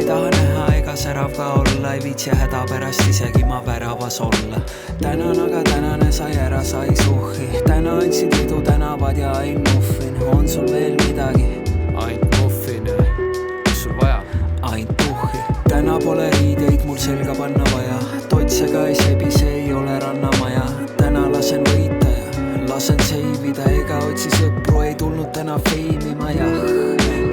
taha näha ega särav ka olla, ei viitsi häda pärast isegi ma väravas olla. Tänan, aga tänane sai ära, sai suhhi. Täna andsid lidu tänavad ja ainult muffin. On sul veel midagi? Ainult muffin, mis sul vaja? Ainult tuhhi. Täna pole riideid mul selga panna vaja. Totsega ei sebi, see ei ole rannamaja. Täna lasen võita ja lasen seivida. Ega otsi sõpru, ei tulnud täna feimima ja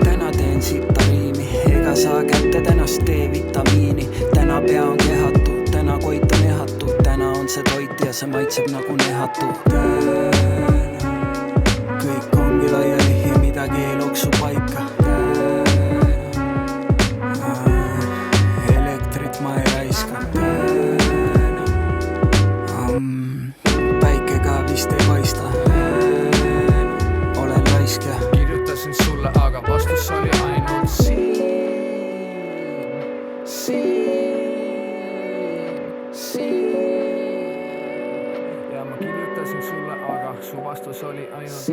täna teen sitta riimi. Ega saa kätte tänast D-vitamiini. Täna pea on kehatu, täna koit on ehatu. Täna on see toit ja see maitseb nagu nehatu. Kõik ongi laiali ja midagi ei loksu paika. Elektrit ma ei raiska. Päike ka vist ei paista. Olen laisk ja kirjutasin sulle, aga vastus oli ainult siin. Ja ma kirjutasin sulle, aga su vastus oli ainult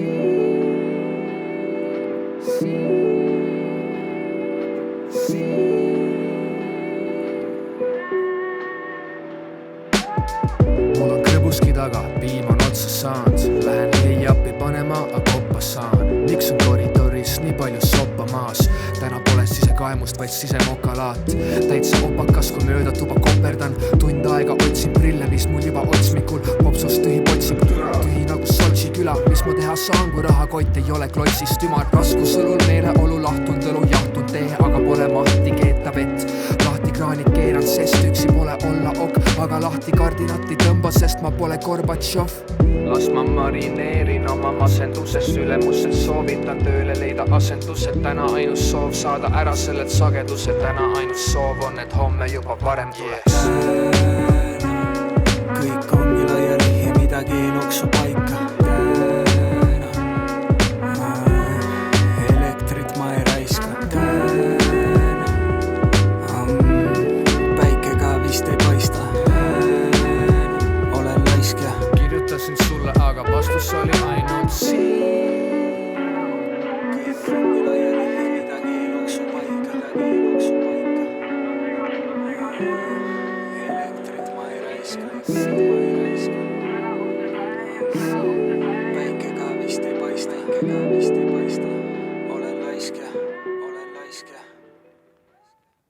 mul on krõbuski taga, piim on otsa saanud. Lähen leiappi panema, aga koppa saan. Miks on koridoris nii palju soppa maas? Täna pole sisekaemust, vaid sisemokalaat. Täitsa opakas, kui mööda tuba koperdan. Tund aega otsin prille, mis mul juba otsmikul. Popsos tühi potsing, tühi nagu Sotši küla. Mis ma teha saan, kui rahakott ei ole klotsist ümar. Raskusõlul meeleolu lahtund, õlu jahtund tee, aga pole mahti keeta vett. Lahti kraanid keeran, sest üksi pole olla ok. Aga lahti kardinati tõmba, sest ma pole Gorbatšov. Las ma marineerin oma masenduses, ülemuses soovitan tööle leida asendused. Täna ainus soov saada ära sellelt sagedused. Täna ainus soov on, et homme juba varem tuleks. kõik ongi laiali ja midagi ei loksu paika. Elektrit ma ei raiska. Päike ka vist ei paista. Olen laisk ja kirjutasin sulle, aga vastus oli ainult siin. kõik ongi laiali ja midagi ei loksu paika. Elektrit ma ei raiska. Päike ka vist ei paista. Olen laisk ja